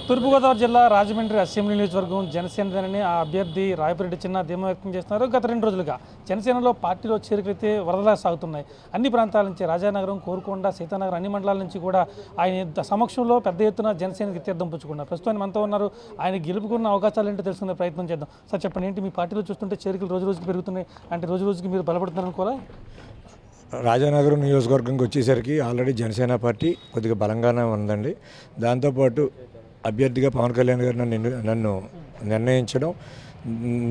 తూర్పుగోదావరి జిల్లా రాజమండ్రి అసెంబ్లీ నియోజకవర్గం జనసేనని ఆ అభ్యర్థి రాయపురెడ్డి చిన్న ధీమా వ్యక్తం చేస్తున్నారు. గత 2 రోజులుగా జనసేనలో పార్టీలో చేరికలైతే వరదలా సాగుతున్నాయి. అన్ని ప్రాంతాల నుంచి రాజానగరం, కోరుకొండ, సీతానగరం అన్ని మండలాల నుంచి కూడా ఆయన సమక్షంలో పెద్ద ఎత్తున జనసేనకి తీర్థం పుచ్చుకున్నారు. ప్రస్తుతం మనతో ఉన్నారు. ఆయన గెలుపుకున్న అవకాశాలు ఏంటో తెలుసుకునే ప్రయత్నం చేద్దాం. సార్ చెప్పండి, ఏంటి మీ పార్టీలో చూస్తుంటే చేరికలు రోజు రోజుకి పెరుగుతున్నాయి, అంటే రోజు రోజుకి మీరు బలపడుతున్నారు అనుకోవాలా? రాజానగరం నియోజకవర్గంకి వచ్చేసరికి ఆల్రెడీ జనసేన పార్టీ కొద్దిగా బలంగానే ఉందండి. దాంతోపాటు అభ్యర్థిగా పవన్ కళ్యాణ్ గారు నన్ను నిర్ణయించడం,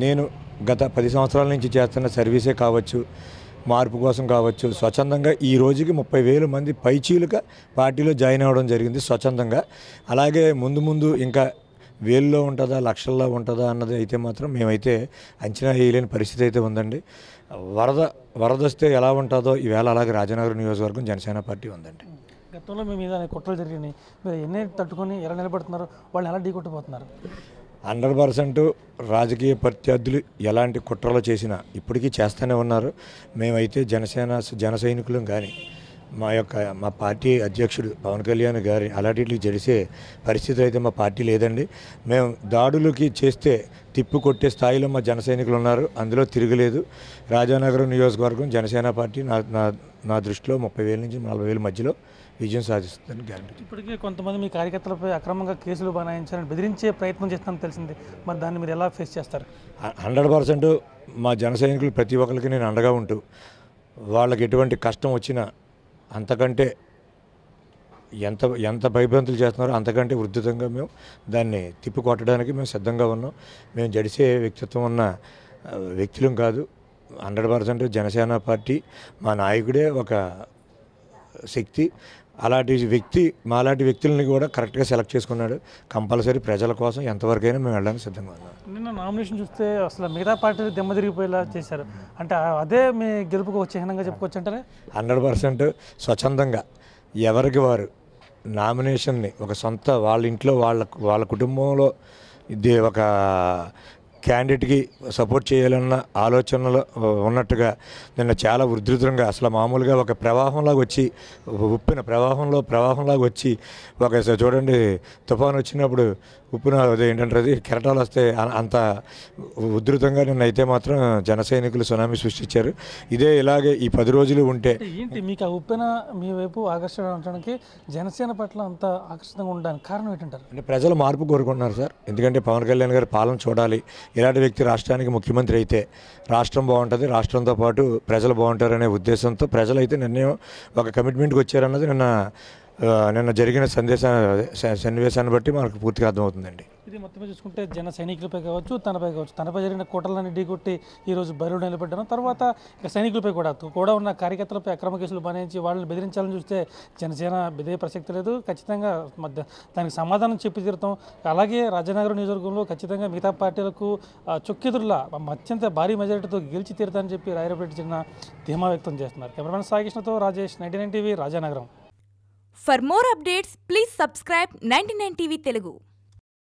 నేను గత 10 సంవత్సరాల నుంచి చేస్తున్న సర్వీసే కావచ్చు, మార్పు కోసం కావచ్చు, స్వచ్ఛందంగా ఈ రోజుకి 30,000 మంది పైచీలుగా పార్టీలో జాయిన్ అవ్వడం జరిగింది స్వచ్ఛందంగా. అలాగే ముందు ఇంకా వేల్లో ఉంటుందా లక్షల్లో ఉంటుందా అన్నది అయితే మాత్రం మేమైతే అంచనా వేయలేని పరిస్థితి అయితే ఉందండి. వరద వస్తే ఎలా ఉంటుందో ఈవేళ అలాగే రాజానగరం నియోజకవర్గం జనసేన పార్టీ ఉందండి. గతంలో మీ మీద కుట్రలు జరిగినాయి, మీరు ఎన్ని తట్టుకొని ఎలా నిలబడుతున్నారు, వాళ్ళని ఎలా ఢీకొట్టిపోతున్నారు? 100% రాజకీయ ప్రత్యర్థులు ఎలాంటి కుట్రలు చేసినా ఇప్పటికీ చేస్తూనే ఉన్నారు. మేమైతే జన సైనికులం కానీ మా పార్టీ అధ్యక్షుడు పవన్ కళ్యాణ్ గారి అలాంటికి జరిసే పరిస్థితి అయితే మా పార్టీ లేదండి. మేము దాడులకి చేస్తే తిప్పు కొట్టే స్థాయిలో మా జన సైనికులు ఉన్నారు, అందులో తిరగలేదు. రాజానగరం నియోజకవర్గం జనసేన పార్టీ నా దృష్టిలో 30,000 నుంచి 40,000 మధ్యలో విజయం సాధిస్తుందని గ్యారెంటీ. ఇప్పటికే కొంతమంది మీ కార్యకర్తలపై అక్రమంగా కేసులు బనాయించాలని బెదిరించే ప్రయత్నం చేస్తానని తెలిసింది, మరి దాన్ని మీరు ఎలా ఫేస్ చేస్తారు? 100% మా జన సైనికులు ప్రతి ఒక్కరికి నేను అండగా ఉంటూ వాళ్ళకి ఎటువంటి కష్టం వచ్చినా అంతకంటే ఎంత భయభ్రాంతులు చేస్తున్నారో అంతకంటే ఉధృతంగా మేము దాన్ని తిప్పికొట్టడానికి మేము సిద్ధంగా ఉన్నాం. మేము జడిసే వ్యక్తిత్వం ఉన్న వ్యక్తులం కాదు. 100% జనసేన పార్టీ మా నాయకుడే ఒక శక్తి. మాలాంటి వ్యక్తులని కూడా కరెక్ట్గా సెలెక్ట్ చేసుకున్నాడు. కంపల్సరీ ప్రజల కోసం ఎంతవరకైనా మేము వెళ్ళడానికి సిద్ధంగా ఉన్నాం. నిన్న నామినేషన్ చూస్తే అసలు మిగతా పార్టీలు దెమ్మ తిరిగిపోయేలా చేశారు, అంటే అదే మీ గెలుపుకు చిహ్నంగా చెప్పుకోవచ్చు అంటారా? 100% స్వచ్ఛందంగా ఎవరికి వారు నామినేషన్ని ఒక సొంత వాళ్ళ ఇంట్లో వాళ్ళ కుటుంబంలో ఇది ఒక క్యాండిడేట్కి సపోర్ట్ చేయాలన్న ఆలోచనలో ఉన్నట్టుగా నిన్న చాలా ఉధృతంగా అసలు మామూలుగా ఒక ప్రవాహంలాగా వచ్చి ఉప్పిన ప్రవాహంలాగా వచ్చి ఒక చూడండి తుఫాను వచ్చినప్పుడు ఉప్పున ఏంటంటే అది కెరటాలు వస్తే అంత ఉధృతంగా నిన్న అయితే మాత్రం జన సైనికులు సునామీ సృష్టించారు. ఇలాగే ఈ 10 రోజులు ఉంటే ఏంటి మీకు ఆ ఉప్పెన మీ వైపు ఆకర్షించడానికి జనసేన పట్ల అంత ఆకర్షణగా ఉండడానికి కారణం ఏంటంటారు? అంటే ప్రజలు మార్పు కోరుకుంటున్నారు సార్. ఎందుకంటే పవన్ కళ్యాణ్ గారి పాలన చూడాలి. ఇలాంటి వ్యక్తి రాష్ట్రానికి ముఖ్యమంత్రి అయితే రాష్ట్రం బాగుంటుంది, రాష్ట్రంతో పాటు ప్రజలు బాగుంటారనే ఉద్దేశంతో ప్రజలు అయితే నిర్ణయం ఒక కమిట్మెంట్కి వచ్చారన్నది నిన్న జరిగిన సన్నివేశాన్ని బట్టి మనకు పూర్తిగా అర్థమవుతుందండి. ఇది మొత్తం చూసుకుంటే జన సైనికులపై కావచ్చు, తనపై జరిగిన కుట్రలన్నీ ఢీకొట్టి ఈరోజు బరిలో నిలబడ్డాను. తర్వాత ఇక సైనికులపై కూడా ఉన్న కార్యకర్తలపై అక్రమ కేసులు బనాయించి వాళ్ళని బెదిరించాలని చూస్తే జనసేన బెదిరే ప్రసక్తి లేదు. ఖచ్చితంగా దానికి సమాధానం చెప్పి తీరుతాం. అలాగే రాజానగరం నియోజకవర్గంలో ఖచ్చితంగా మిగతా పార్టీలకు చొక్కెదురులా అత్యంత భారీ మెజారిటీతో గెలిచి తీరుతానని చెప్పి రాయపురెడ్డి చిన్న ధీమా వ్యక్తం చేస్తున్నారు. కెమెరామెన్ సాయికృష్ణతో Rajesh, 99 TV, Rajanagaram. For more updates, please subscribe 99 TV Telugu.